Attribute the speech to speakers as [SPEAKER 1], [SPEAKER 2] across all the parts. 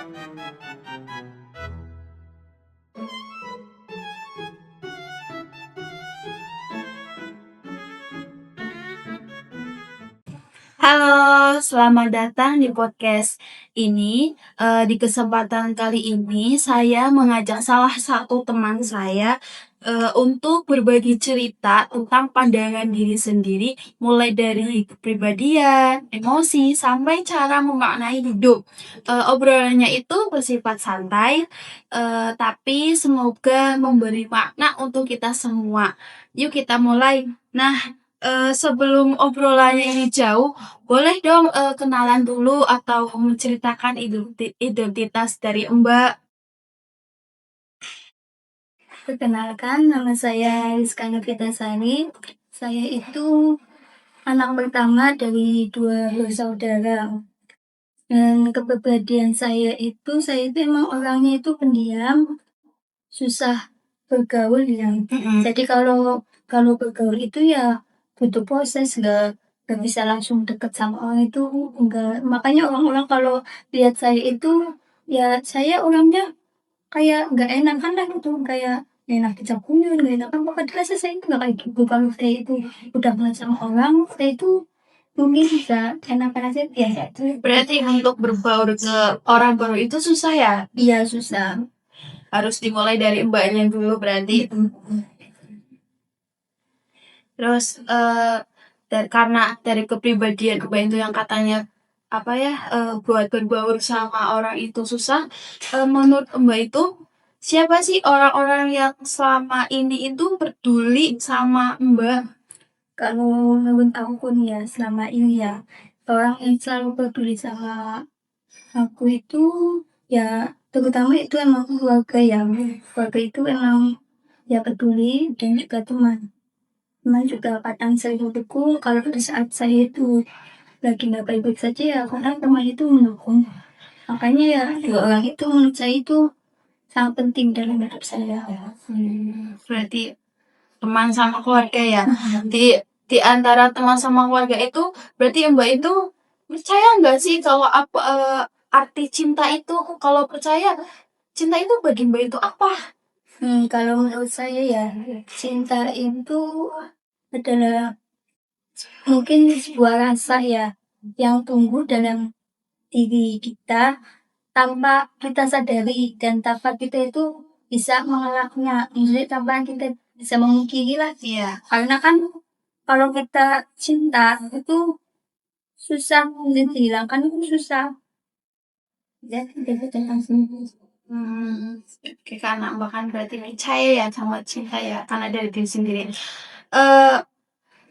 [SPEAKER 1] Halo, selamat datang di podcast ini. Di kesempatan kali ini saya mengajak salah satu teman saya untuk berbagi cerita tentang pandangan diri sendiri, mulai dari kepribadian, emosi, sampai cara memaknai hidup. Obrolannya itu bersifat santai, tapi semoga memberi makna untuk kita semua. Yuk kita mulai. Nah, sebelum obrolannya ini jauh, boleh dong kenalan dulu atau menceritakan identitas dari Mbak.
[SPEAKER 2] Perkenalkan, nama saya Rizka Novitasari. Saya itu anak pertama dari 2 bersaudara. Dan kepribadian saya itu emang orangnya itu pendiam, susah bergaul ya. Jadi kalau bergaul itu ya butuh proses, nggak bisa langsung deket sama orang itu, enggak. Makanya orang-orang kalau lihat saya itu, ya saya orangnya kayak nggak enakan lah gitu, kayak nggak enak diajak kunyah, nggak enakan pokoknya rasa saya itu nggak kayak gitu. Kalau saya itu udah kenal sama orang, saya itu mungkin bisa enakan aja biasa aja.
[SPEAKER 1] Berarti untuk berbaur ke orang baru itu susah ya?
[SPEAKER 2] Iya susah.
[SPEAKER 1] Harus dimulai dari Mbaknya dulu berarti. Terus karena dari kepribadian Mbak itu yang katanya apa ya, buat berbaur sama orang itu susah. Menurut Mbak itu siapa sih orang-orang yang selama ini itu peduli sama Mbak?
[SPEAKER 2] Kalau menurut aku nih ya, selama ini ya, orang yang selalu peduli sama aku itu ya terutama itu emang keluarga ya. Keluarga itu emang ya peduli, dan juga teman. Teman juga kadang sering mendukung kalau di saat saya itu lagi nggak baik-baik saja, ya karena teman itu mendukung. Makanya ya dua orang itu menurut saya itu sangat penting dalam hidup saya.
[SPEAKER 1] Berarti teman sama keluarga ya. Di antara teman sama keluarga itu berarti Mbak itu percaya nggak sih kalau apa arti cinta itu? Kalau percaya cinta itu bagi Mbak itu apa?
[SPEAKER 2] Kalau menurut saya ya, cinta itu adalah mungkin sebuah rasa ya yang tumbuh dalam diri kita tanpa kita sadari, dan tanpa kita itu bisa mengelaknya, jadi tanpa kita bisa memungkiri lah.
[SPEAKER 1] Iya.
[SPEAKER 2] Karena kan kalau kita cinta itu susah untuk dihilangkan, itu susah. Dan kita tentang sendiri.
[SPEAKER 1] Oke, karena Mbak kan berarti percaya ya sama cinta ya, karena dari diri sendiri. Eh,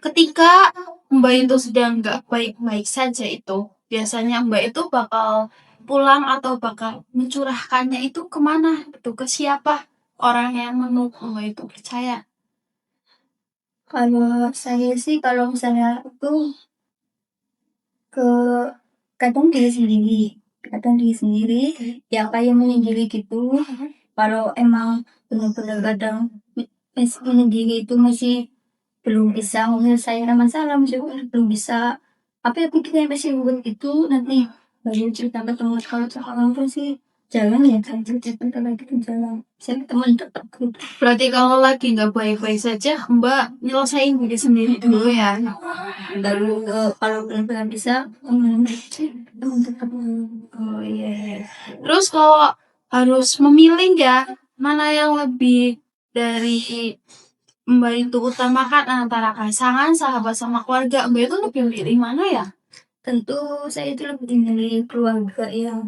[SPEAKER 1] Ketika Mbak itu sedang nggak baik-baik saja itu, biasanya Mbak itu bakal pulang atau bakal mencurahkannya itu kemana? Itu ke siapa? Orang yang menurut Mbak itu percaya.
[SPEAKER 2] Kalau saya sih, kalau misalnya itu ke kadang diri sendiri ya, kayak menyendiri gitu. Kalau emang benar-benar kadang masih menyendiri itu masih belum bisa menyelesaikan masalah, masih belum bisa apa ya, pikirnya masih rumit itu, nanti baru cerita ke teman. Kalau sama orang pun sih jangan ya, kan cerita lagi ke jalan saya teman tetap gitu.
[SPEAKER 1] Berarti kalau lagi nggak baik-baik saja, Mbak nyelesain diri sendiri dulu ya.
[SPEAKER 2] Baru kalau benar-benar bisa teman tetap.
[SPEAKER 1] Oh iya, iya. Terus kalau harus memilih ya, mana yang lebih dari Mbak itu utamakan antara pasangan, sahabat sama keluarga, Mbak itu lebih milih mana ya?
[SPEAKER 2] Tentu saya itu lebih memilih keluarga ya.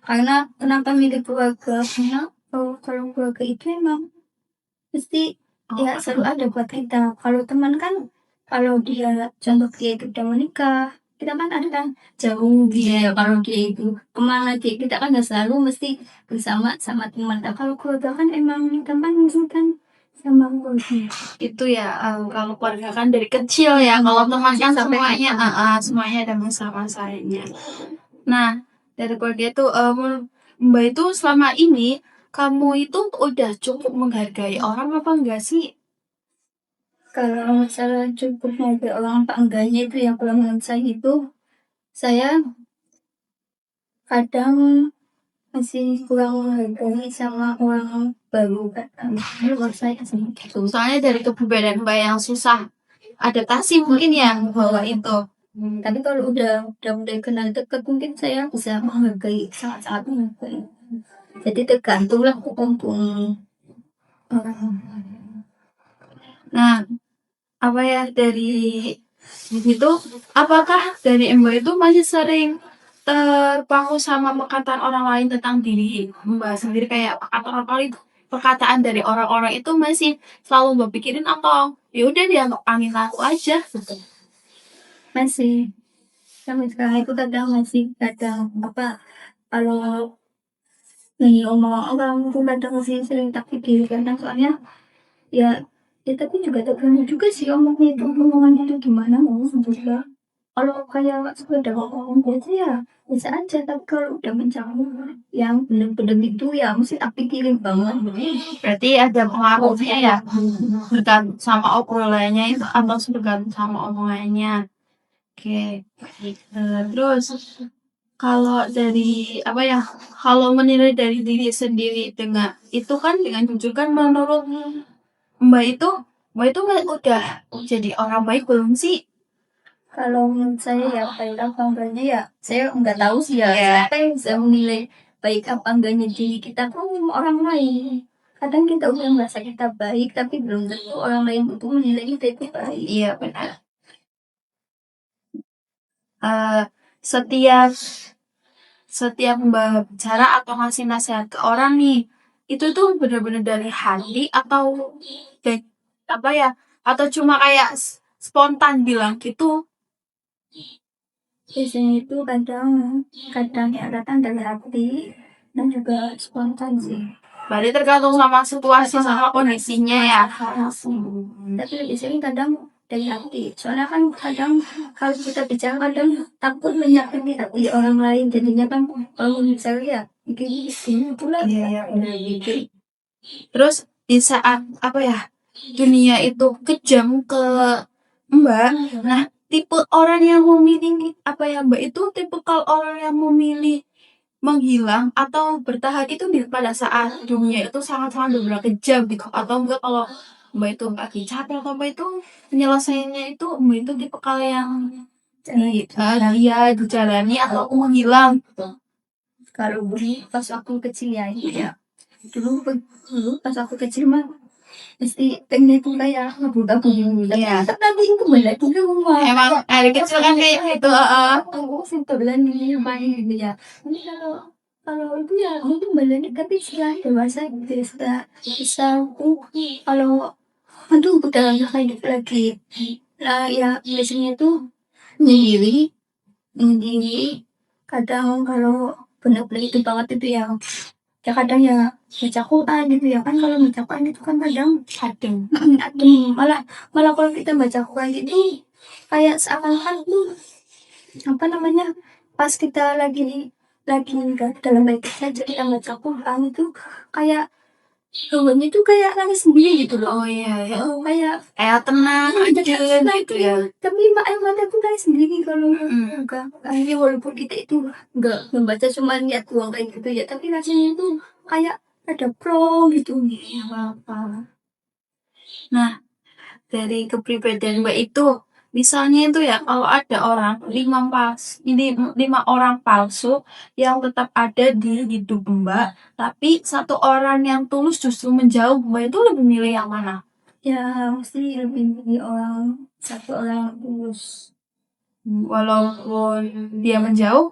[SPEAKER 2] Karena kenapa milih keluarga? Karena kalau keluarga itu emang pasti ya selalu ada buat kita. Kalau teman kan, kalau dia contoh dia itu udah menikah, kita kan ada kan jauh dia ya. Kalau dia itu kemana dia, kita kan nggak selalu mesti bersama sama teman. Nah, kalau keluarga kan emang teman kan sama keluarga.
[SPEAKER 1] Itu ya, kalau keluarga kan dari kecil ya, kalau teman kan
[SPEAKER 2] Sampai
[SPEAKER 1] semuanya, semuanya ada masa-masanya. Nah, dari keluarga itu, Mbak itu selama ini, kamu itu udah cukup menghargai orang apa enggak sih?
[SPEAKER 2] Kalau masalah cukup menghargai orang apa enggaknya itu, yang kalau menurut saya itu, saya kadang masih kurang menghargai sama orang baru kan. Menurut saya sih gitu.
[SPEAKER 1] Soalnya dari kepribadian Mbak yang susah adaptasi mungkin ya bahwa itu.
[SPEAKER 2] Tapi kalau udah mulai kenal dekat mungkin saya bisa menghargai, sangat-sangat menghargai. Jadi tergantunglah ketentuan orang.
[SPEAKER 1] Nah, apa ya dari itu, apakah dari Mbak itu masih sering terpaku sama perkataan orang lain tentang diri Mbak sendiri, kayak perkataan dari orang-orang itu masih selalu Mbak pikirin atau ya udah dianggap angin lalu aja gitu?
[SPEAKER 2] Masih sampai sekarang itu kadang apa kalau nih omong orang kadang masih sering tak pikir kadang soalnya ya tapi juga tergantung juga sih omongan itu gimana mau juga. Kalau kayak sekedar ngomong biasa ya bisa aja, tapi kalau udah mencakup yang bener-bener itu ya mesti tak pikirin banget.
[SPEAKER 1] Berarti ada pengaruhnya ya, bergantung sama obrolannya itu atau bergantung sama omongannya. Oke. Terus kalau dari apa ya, kalau menilai dari diri sendiri dengan itu kan dengan jujur kan, menurut Mbak itu udah jadi orang baik belum sih?
[SPEAKER 2] Kalau menurut saya ya baik apa enggaknya ya saya nggak tahu sih ya.
[SPEAKER 1] Ya.
[SPEAKER 2] Siapa yang bisa menilai baik apa enggaknya diri kita pun orang lain. Kadang kita udah merasa kita baik tapi belum tentu orang lain itu menilai kita itu baik.
[SPEAKER 1] Iya benar. Eh, setiap Mbak bicara atau ngasih nasihat ke orang nih, itu tuh benar-benar dari hati atau kayak apa ya? Atau cuma kayak spontan bilang gitu?
[SPEAKER 2] Biasanya itu kadang ya datang dari hati dan juga spontan sih.
[SPEAKER 1] Berarti tergantung sama situasi sama kondisinya ya.
[SPEAKER 2] Tapi lebih sering kadang dari hati. Soalnya kan kadang kalau kita bicara kadang takut menyakiti hati orang lain. Jadinya kan kalau bicara ya gini pula.
[SPEAKER 1] Iya, gitu. Terus di saat apa ya, dunia itu kejam ke Mbak, nah tipe orang yang memilih apa ya Mbak, itu tipe kalau orang yang memilih menghilang atau bertahan itu pada saat dunia itu sangat-sangat benar kejam gitu, atau enggak kalau Mbak itu lagi capek atau Mbak itu penyelesaiannya itu Mbak itu tipe kalau yang dia dijalani atau menghilang gitu?
[SPEAKER 2] Kalau dulu pas aku kecil ya itu ya. Dulu pas aku kecil mah mesti pengen itu kayak ngabur-ngabur dulu.
[SPEAKER 1] Iya.
[SPEAKER 2] Tapi nanti itu balik ke rumah.
[SPEAKER 1] Emang dari kecil kan kayak gitu.
[SPEAKER 2] Aku simpelan ini main gitu ya. Ini kalau itu ya mungkin balik tapi setelah dewasa gitu ya, setelah bisa kalau aduh udah nggak kayak gitu lagi. Nah ya biasanya tuh sendiri sendiri kadang kalau benar-benar itu banget itu ya kadang ya baca Quran gitu ya kan. Kalau baca Quran itu kan kadang adem malah malah kalau kita baca Quran itu kayak seakan-akan tuh apa namanya pas kita lagi nggak dalam baik saja kita baca Quran itu kayak hawanya itu kayak nangis sendiri gitu loh.
[SPEAKER 1] Oh iya, ya.
[SPEAKER 2] Kayak
[SPEAKER 1] Tenang aja gitu ya.
[SPEAKER 2] tapi air mata tuh kayak sendiri kalau enggak akhirnya walaupun kita itu enggak membaca cuma niat doang kayak gitu ya, tapi rasanya itu kayak ada pro gitu.
[SPEAKER 1] Apa. Nah, dari kepribadian Mbak itu, misalnya itu ya, kalau ada orang lima orang palsu yang tetap ada di hidup Mbak, tapi satu orang yang tulus justru menjauh, Mbak itu lebih milih yang mana?
[SPEAKER 2] Ya mesti lebih milih satu orang tulus.
[SPEAKER 1] Walaupun dia menjauh,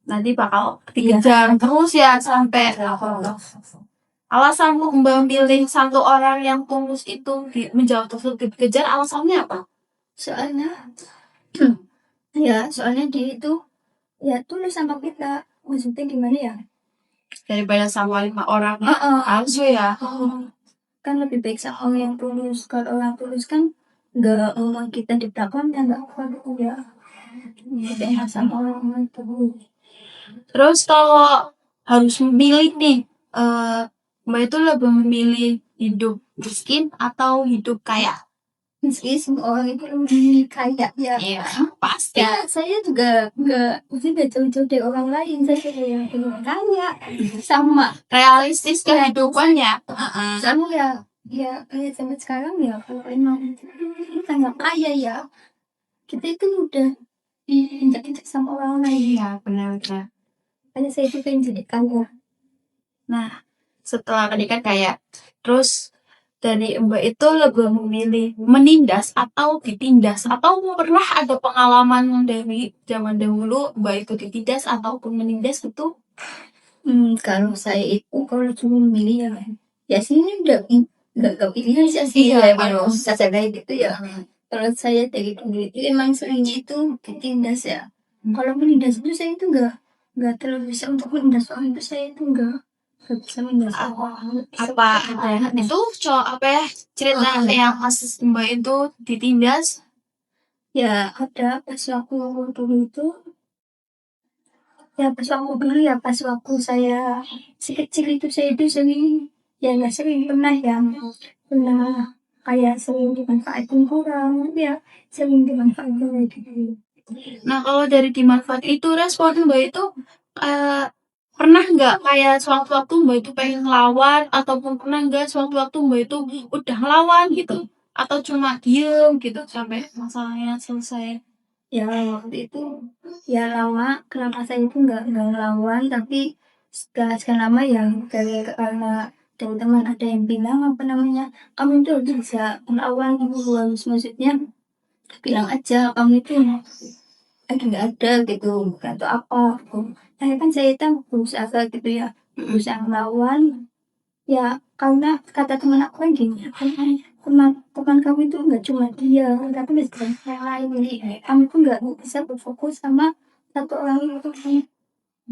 [SPEAKER 1] nanti bakal dikejar terus ya sampai. Alasan Mbak milih satu orang yang tulus itu menjauh terus dikejar, alasannya apa?
[SPEAKER 2] Soalnya soalnya dia itu ya tulus sama kita. Maksudnya gimana ya?
[SPEAKER 1] Daripada sama 5 orang palsu ya.
[SPEAKER 2] Kan lebih baik sama orang yang tulus. Kalau orang tulus kan nggak ngomong kita di belakangnya nggak apa gitu ya. Beda sama orang yang tulus.
[SPEAKER 1] Terus kalau harus memilih nih, Mbak itu lebih memilih hidup miskin atau hidup kaya?
[SPEAKER 2] meski semua orang itu lebih kaya ya.
[SPEAKER 1] Iya, pasti.
[SPEAKER 2] Ya, saya juga nggak jauh-jauh dari orang lain. Saya juga yang pengen kaya, sama.
[SPEAKER 1] Realistis kehidupannya.
[SPEAKER 2] Sama ya kayak zaman sekarang ya. Kalau emang kita nggak kaya ya, kita itu udah diinjak-injak sama orang lain.
[SPEAKER 1] Iya, benar-benar.
[SPEAKER 2] Makanya saya juga pengen jadi kaya.
[SPEAKER 1] Nah, setelah tadi kan kayak terus dari Mbak itu lebih memilih menindas atau ditindas, atau pernah ada pengalaman dari zaman dahulu Mbak itu ditindas ataupun menindas gitu?
[SPEAKER 2] Kalau saya itu kalau cuma milih ya sih ini udah nggak pilihan sih
[SPEAKER 1] Iya,
[SPEAKER 2] ya kalau saya kayak gitu ya. Kalau saya dari dulu itu emang seringnya itu ditindas ya. Kalau menindas itu saya itu nggak terlalu bisa untuk menindas orang, itu saya itu nggak bisa menindas orang.
[SPEAKER 1] Apa itu apa ya cerita yang pas Mbak itu ditindas?
[SPEAKER 2] Ya ada pas waktu dulu itu, ya pas waktu dulu ya pas waktu saya si kecil itu saya itu sering, ya nggak sering, pernah kayak sering dimanfaatin orang ya, sering dimanfaatin kayak gitu.
[SPEAKER 1] Nah, kalau dari dimanfaat itu respon Mbak itu eh, pernah nggak kayak sewaktu-waktu Mbak itu pengen ngelawan, ataupun pernah nggak sewaktu-waktu Mbak itu udah ngelawan gitu, atau cuma diem gitu sampai masalahnya selesai?
[SPEAKER 2] Ya waktu itu ya lama, kenapa saya itu nggak ngelawan, tapi setelah sekian lama ya karena dari teman ada yang bilang apa namanya, kamu itu harus bisa melawan gitu, harus maksudnya bilang aja kamu itu lagi nggak ada gitu atau apa gitu. Akhirnya kan saya itu berusaha gitu ya, berusaha melawan ya, karena kata teman aku kan gini, teman kamu itu nggak cuma dia tapi masih banyak yang lain, jadi kamu tuh nggak bisa berfokus sama satu orang itu.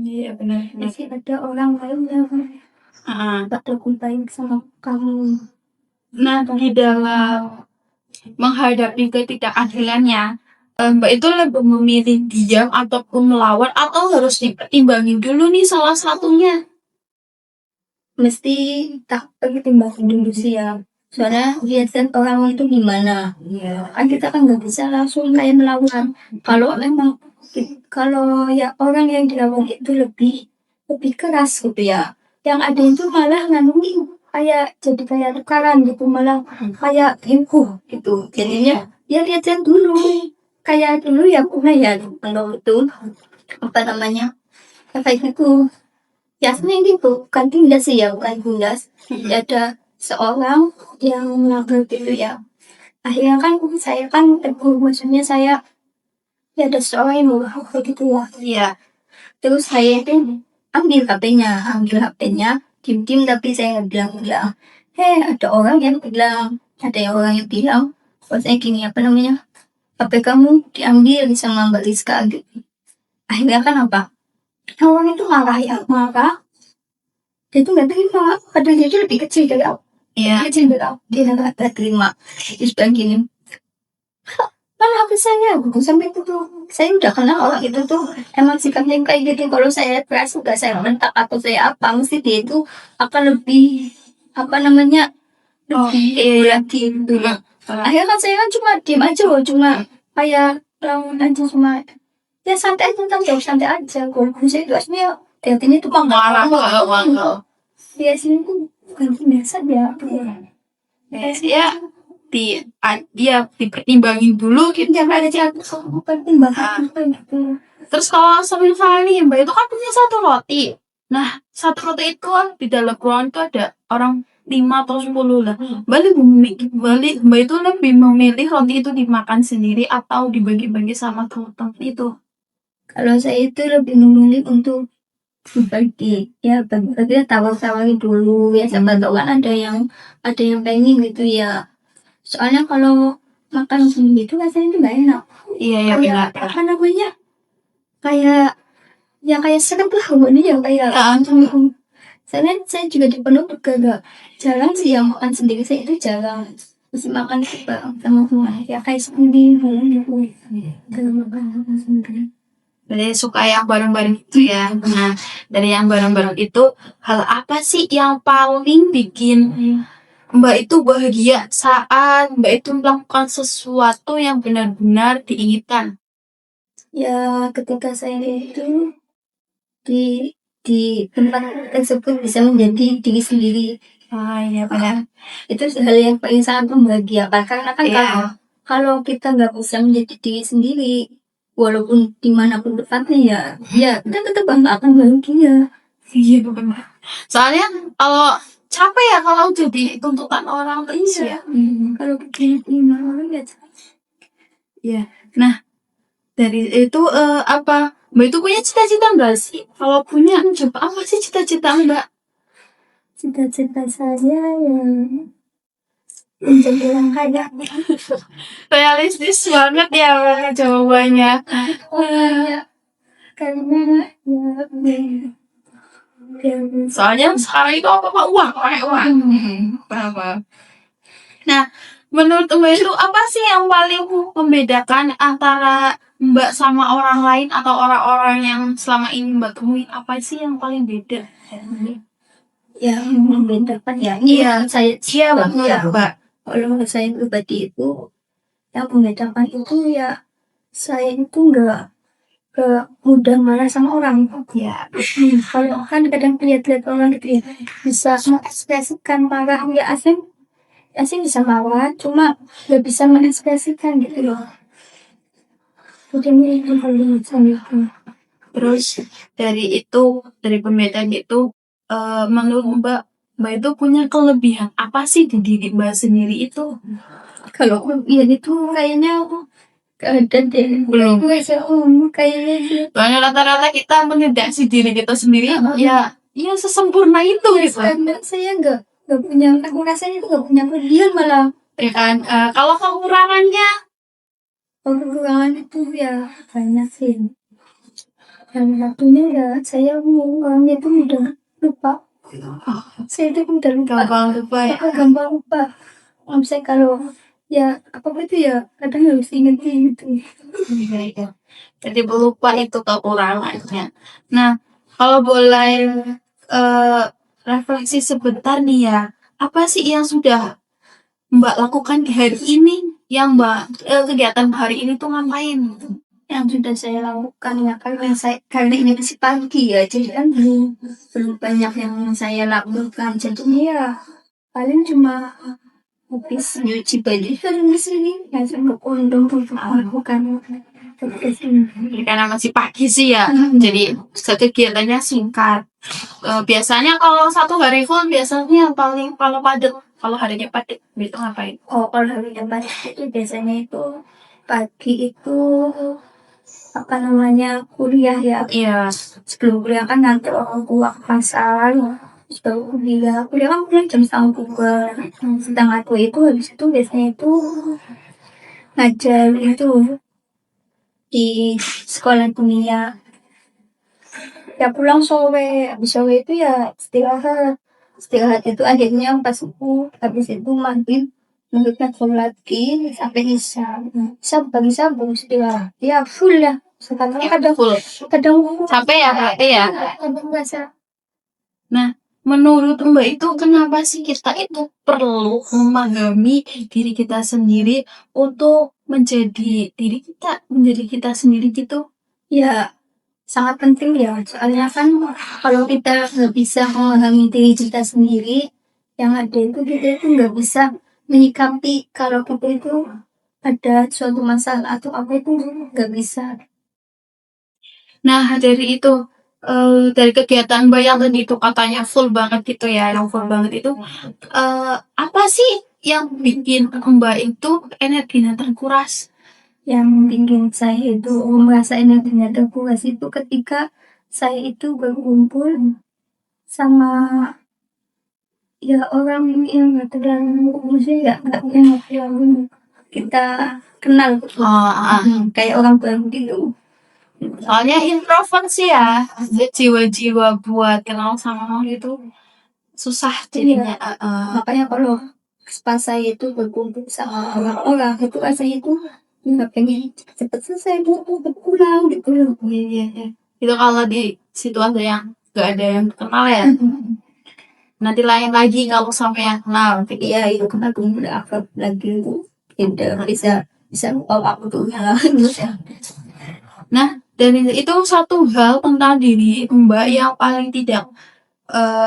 [SPEAKER 1] Iya, benar.
[SPEAKER 2] Masih ada orang lain yang gak lebih baik sama kamu.
[SPEAKER 1] Nah, di dalam menghadapi ketidakadilannya, Mbak itu lebih memilih diam ataupun melawan, atau harus dipertimbangin dulu nih salah satunya?
[SPEAKER 2] Mesti tak pertimbangkan dulu sih ya, soalnya lihat kan orang itu gimana ya, kan kita kan nggak bisa langsung kayak melawan. Kalau memang kalau ya orang yang dilawan itu lebih keras gitu ya, yang ada itu malah ngandungin kayak jadi kayak tukaran gitu, malah kayak heboh gitu. Jadinya ya lihat dulu, kayak dulu ya pernah ya kalau itu apa namanya, kayak gitu. Ya sebenarnya gitu, bukan tindas sih ya, bukan tindas. Ya ada seorang yang melanggar gitu ya. Akhirnya kan saya kan tegur, maksudnya saya ya ada seorang yang melanggar gitu ya.
[SPEAKER 1] Iya.
[SPEAKER 2] Terus saya itu ambil HP-nya, diem-diem tapi saya nggak bilang-bilang. Ada orang yang bilang, oh saya gini apa namanya, HP kamu diambil sama Mbak Rizka gitu. Akhirnya kan apa? Orang itu marah, dia tuh nggak terima, padahal dia tuh lebih kecil dari aku.
[SPEAKER 1] Iya.
[SPEAKER 2] Kecil dari aku, dia nggak terima. Terus bilang gini, mana HP saya? Aku sampai itu tuh, saya udah kenal orang itu tuh emang sikapnya kayak gitu. Kalau saya keras, nggak saya bentak atau saya apa, mesti dia itu akan lebih apa namanya, lebih lagi gitu. Akhirnya kan saya kan cuma diem aja loh, cuma kayak lawan aja, cuma ya santai aja, tentang jauh santai aja. Kalau saya itu aslinya lihat ini tuh
[SPEAKER 1] Marah
[SPEAKER 2] dia sini tuh bukan biasa dia
[SPEAKER 1] ya dia dipertimbangin dulu gitu.
[SPEAKER 2] jangan ada cara pertimbangan gitu.
[SPEAKER 1] Terus kalau misalnya nih Mbak itu kan punya satu roti. Nah, satu roti itu kan di dalam ruangan itu ada orang 5 atau 10 lah. Mbak itu lebih memilih roti itu dimakan sendiri atau dibagi-bagi sama teman-teman itu?
[SPEAKER 2] Kalau saya itu lebih memilih untuk berbagi, ya bagi tawar-tawarin dulu ya, siapa tahu kan ada yang pengen gitu ya. Soalnya kalau makan sendiri itu rasanya itu nggak enak.
[SPEAKER 1] Iya, ya benar.
[SPEAKER 2] Apa namanya, kayak ya kayak serem lah ini yang kayak soalnya saya juga di pondok juga gak jarang sih yang makan sendiri, saya itu jarang mesti makan itu bareng sama teman ya, kayak sendiri gitu, jarang makan sendiri.
[SPEAKER 1] Jadi suka yang bareng-bareng itu ya. Nah, dari yang bareng-bareng itu, hal apa sih yang paling bikin Mbak itu bahagia saat Mbak itu melakukan sesuatu yang benar-benar diinginkan?
[SPEAKER 2] Ya, ketika saya itu di tempat tersebut bisa menjadi diri sendiri.
[SPEAKER 1] Iya benar.
[SPEAKER 2] Itu hal yang paling sangat membahagiakan karena kan
[SPEAKER 1] Iya.
[SPEAKER 2] kalau kita nggak bisa menjadi diri sendiri, walaupun dimanapun tempatnya ya kita tetap nggak akan bahagia.
[SPEAKER 1] Iya benar. Soalnya kalau capek ya kalau jadi tuntutan orang terus ya.
[SPEAKER 2] Kalau kita dimanapun ya
[SPEAKER 1] Iya. Nah, dari itu apa? Mbak itu punya cita-cita nggak sih? Kalau punya, coba apa sih cita-cita Mbak?
[SPEAKER 2] cita-cita saya ya menjadi orang kaya.
[SPEAKER 1] Realistis banget ya Mbak jawabannya.
[SPEAKER 2] Ya, karena
[SPEAKER 1] Soalnya sekarang itu apa uang, pakai uang. Apa? Nah, menurut Mbak itu apa sih yang paling membedakan antara Mbak sama orang lain atau orang-orang yang selama ini Mbak temui? Apa sih yang paling beda?
[SPEAKER 2] yang membedakan ya
[SPEAKER 1] Iya,
[SPEAKER 2] saya
[SPEAKER 1] iya menurut Mbak.
[SPEAKER 2] kalau menurut saya pribadi itu yang membedakan itu ya saya itu nggak mudah marah sama orang.
[SPEAKER 1] Ya,
[SPEAKER 2] Kalau kan kadang lihat-lihat orang gitu ya bisa mengekspresikan marah ya asing bisa marah cuma nggak bisa mengekspresikan gitu loh. Jadi itu kalau menurut saya itu.
[SPEAKER 1] terus dari pembedaan itu, menurut Mbak itu punya kelebihan apa sih di diri Mbak sendiri itu?
[SPEAKER 2] Kalau ya itu kayaknya keadaan deh
[SPEAKER 1] Belum.
[SPEAKER 2] kayaknya sih.
[SPEAKER 1] Soalnya rata-rata kita mendeteksi diri kita sendiri, ya sesempurna itu gitu.
[SPEAKER 2] Karena saya nggak punya aku rasanya itu nggak punya kelebihan malah
[SPEAKER 1] Ya kan, kalau kekurangannya,
[SPEAKER 2] kekurangan itu ya banyak sih. Yang satunya ya saya orangnya itu mudah lupa. Saya itu mudah lupa.
[SPEAKER 1] gampang lupa ya.
[SPEAKER 2] Gampang lupa. Misalnya kalau ya apa itu ya kadang harus inget gitu.
[SPEAKER 1] Iya. Jadi lupa itu kekurangannya. Nah, kalau boleh eh, refleksi sebentar nih ya, apa sih yang sudah Mbak lakukan di hari ini? Yang kegiatan hari ini tuh ngapain?
[SPEAKER 2] Yang sudah saya lakukan ya karena ini masih pagi ya jadi kan belum banyak yang saya lakukan jadinya ya paling cuma habis nyuci baju di sini langsung ke kondom untuk melakukan podcast ini.
[SPEAKER 1] Karena masih pagi sih ya, jadi kegiatannya singkat. Biasanya kalau satu hari full biasanya paling kalau padat, kalau harinya padat itu ngapain?
[SPEAKER 2] Oh kalau hari depan itu biasanya itu pagi itu apa namanya kuliah ya.
[SPEAKER 1] Iya.
[SPEAKER 2] Sebelum kuliah kan nanti orang tua ke pasar sebelum kuliah kan pulang jam 1:30 setengah 2 itu habis itu biasanya itu ngajar itu di sekolah dunia ya pulang sore habis sore itu ya istirahat itu akhirnya pas subuh habis itu maghrib sholat lagi sampai isya bagi sabtu istirahat ya full ya sekarang kadang
[SPEAKER 1] Full. Capek ya berarti ya.
[SPEAKER 2] kadang merasa.
[SPEAKER 1] Nah, menurut Mbak itu kenapa sih kita itu perlu memahami diri kita sendiri untuk menjadi kita sendiri gitu?
[SPEAKER 2] Ya sangat penting ya soalnya kan kalau kita nggak bisa memahami diri kita sendiri yang ada itu kita itu nggak bisa menyikapi kalau kita itu ada suatu masalah atau apa itu nggak bisa.
[SPEAKER 1] Nah, dari kegiatan Mbak yang tadi itu katanya full banget gitu ya, yang full banget itu, apa sih yang bikin Mbak itu energinya terkuras?
[SPEAKER 2] Yang bikin saya itu merasa energinya terkuras itu ketika saya itu berkumpul sama ya orang yang nggak terlalu maksudnya nggak yang terlalu kita kenal kayak orang baru gitu.
[SPEAKER 1] Soalnya introvert sih ya, jiwa-jiwa buat kenal sama orang itu susah jadinya.
[SPEAKER 2] Makanya kalau pas saya itu berkumpul sama orang-orang itu rasanya itu nggak pengen cepet selesai pulang gitu.
[SPEAKER 1] Iya. Itu kalau di situasi yang gak ada yang kenal ya. Nanti lain lagi kalau sampai kenal.
[SPEAKER 2] Iya, itu kan aku udah akrab lagi itu. Tidak bisa bisa lupa waktunya.
[SPEAKER 1] Nah, dari itu satu hal tentang diri Mbak yang paling tidak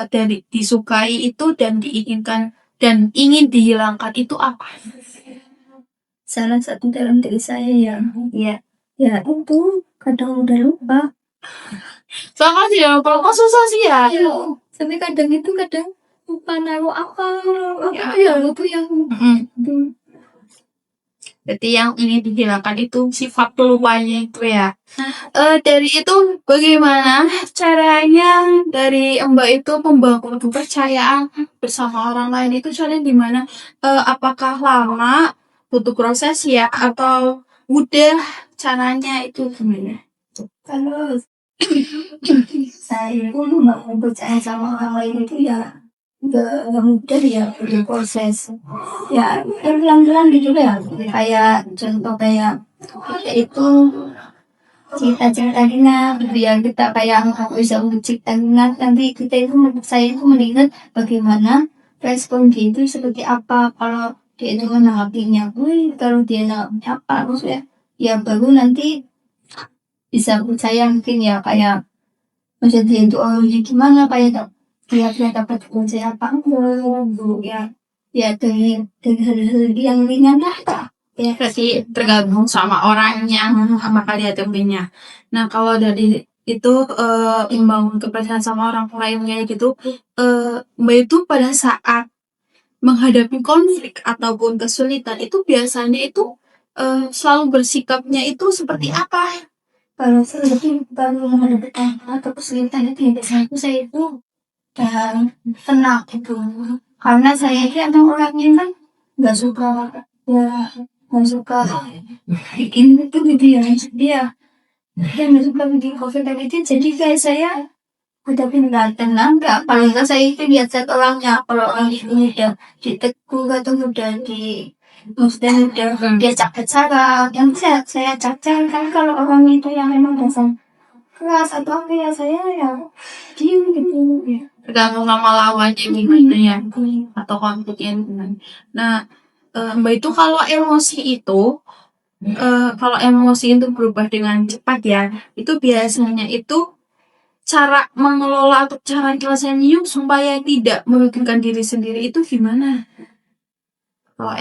[SPEAKER 1] dari disukai itu dan diinginkan dan ingin dihilangkan itu apa?
[SPEAKER 2] Salah satu dalam diri saya ya itu kadang udah lupa.
[SPEAKER 1] Soalnya sih ya, kalau kok susah sih ya.
[SPEAKER 2] Iya, sampai kadang lupa naruh apa ya lupa yang itu.
[SPEAKER 1] Berarti yang ingin dihilangkan itu sifat pelupanya itu ya. Dari itu bagaimana caranya dari Mbak itu membangun kepercayaan bersama orang lain itu caranya gimana? Apakah lama, butuh proses ya, atau mudah caranya itu gimana?
[SPEAKER 2] Kalau saya pun nggak mau percaya sama orang lain itu ya nggak mudah ya berproses ya pelan-pelan gitu ya kayak contoh kayak kita itu cerita-cerita biar kita kayak bisa mencipta nanti kita itu saya itu melihat bagaimana respon dia itu seperti apa kalau dia itu menanggapinya kalau dia menanggapinya apa maksudnya ya baru nanti bisa percaya mungkin ya kayak maksudnya dia itu orangnya gimana kayak dia dapat percaya apa enggak ya dari hal-hal yang ringan lah ya.
[SPEAKER 1] Berarti tergantung sama orangnya sama kalian temennya. Nah kalau dari itu membangun kepercayaan sama orang lain kayak gitu, Mbak itu pada saat menghadapi konflik ataupun kesulitan itu biasanya itu selalu bersikapnya itu seperti apa?
[SPEAKER 2] Kalau saya itu baru menghadapi atau kesulitan itu ya biasanya saya itu dan tenang gitu karena saya itu emang orangnya kan nggak suka ya nggak suka bikin itu gitu ya dia dia nggak suka bikin covid itu jadi kayak saya hadapin nggak tenang nggak paling nggak saya itu lihat orangnya kalau orang itu udah ditegur atau udah di maksudnya udah diajak bicara yang saya cacat kan kalau orang itu yang memang dasar keras atau apa ya saya ya diem gitu ya
[SPEAKER 1] Tergantung sama lawannya gimana ya atau konfliknya gimana. Nah Mbak itu kalau emosi itu berubah dengan cepat ya, itu biasanya itu cara mengelola atau cara nyelesainnya supaya tidak merugikan diri sendiri itu gimana?
[SPEAKER 2] kalau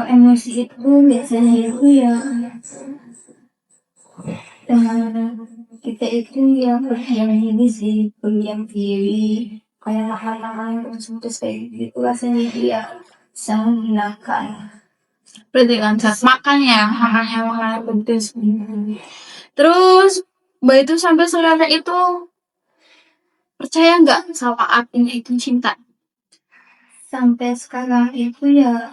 [SPEAKER 2] emosi itu biasanya itu ya kita itu ya berdiam diri sih berdiam diri kayak makan terus kayak gitu rasanya dia bisa menghilangkan
[SPEAKER 1] Berarti kan saat makan ya, makannya pedes. Terus Mbak itu sampai sekarang itu percaya nggak sama artinya itu cinta?
[SPEAKER 2] sampai sekarang itu ya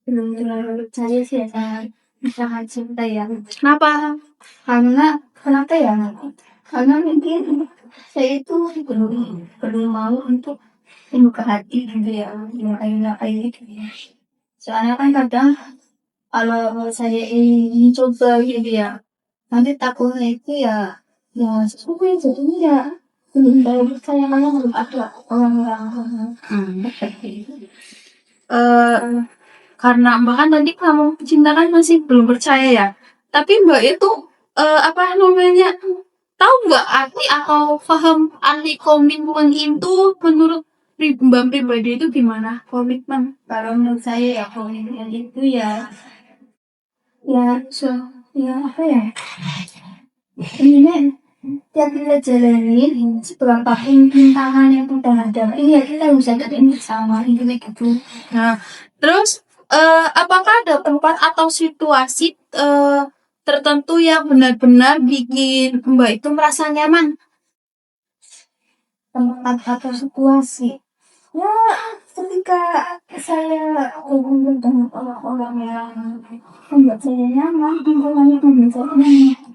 [SPEAKER 2] belum terlalu percaya sih ya sama misalkan cinta ya
[SPEAKER 1] Kenapa?
[SPEAKER 2] karena kenapa ya karena mungkin saya itu belum belum mau untuk membuka hati gitu ya kayak gitu ya soalnya kan kadang kalau saya ini coba gitu ya nanti takutnya itu ya sesuai jadinya ya belum tahu percaya karena belum ada orang-orang
[SPEAKER 1] Eh karena Mbak kan tadi kamu cinta kan masih belum percaya ya. Tapi Mbak itu apa namanya? Tahu nggak arti atau paham arti komitmen itu menurut Mbak pribadi itu gimana? Komitmen.
[SPEAKER 2] kalau menurut saya ya komitmen itu ya so ya apa ya ini yang kita jalanin seberapa rintangan yang kita hadapi ya kita bisa jadiin bersama ini gitu.
[SPEAKER 1] Nah, terus apakah ada tempat atau situasi tertentu yang benar-benar bikin Mbak itu merasa nyaman?
[SPEAKER 2] Tempat atau situasi ya ketika saya hubungan dengan orang-orang yang membuat saya nyaman lingkungannya membuat saya nyaman.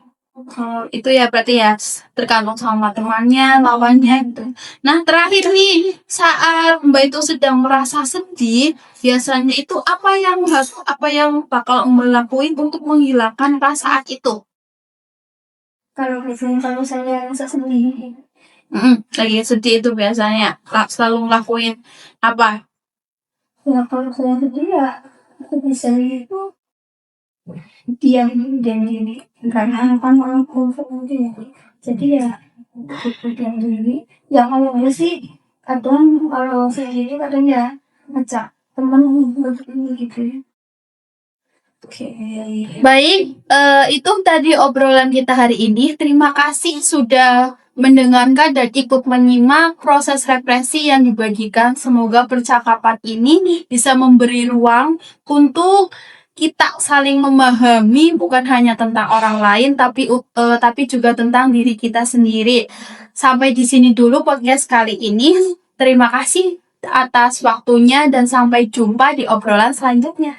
[SPEAKER 1] Itu ya berarti ya tergantung sama temannya, lawannya gitu. Nah terakhir nih saat Mbak itu sedang merasa sedih, biasanya itu apa yang bakal Mbak lakuin untuk menghilangkan perasaan itu?
[SPEAKER 2] Kalau misalnya kalau saya rasa sendiri
[SPEAKER 1] Lagi sedih itu biasanya selalu ngelakuin apa?
[SPEAKER 2] Ya kalau saya sedih ya aku bisa itu diam dan diri karena kan aku aja ya. Jadi ya aku diam diri. Ya kalau nggak sih kadang kalau sendiri kadang ya ngajak teman gitu. Oke.
[SPEAKER 1] Baik, itu tadi obrolan kita hari ini. Terima kasih sudah mendengarkan dan ikut menyimak proses refleksi yang dibagikan. Semoga percakapan ini bisa memberi ruang untuk kita saling memahami bukan hanya tentang orang lain tapi juga tentang diri kita sendiri. Sampai di sini dulu podcast kali ini. Terima kasih atas waktunya dan sampai jumpa di obrolan selanjutnya.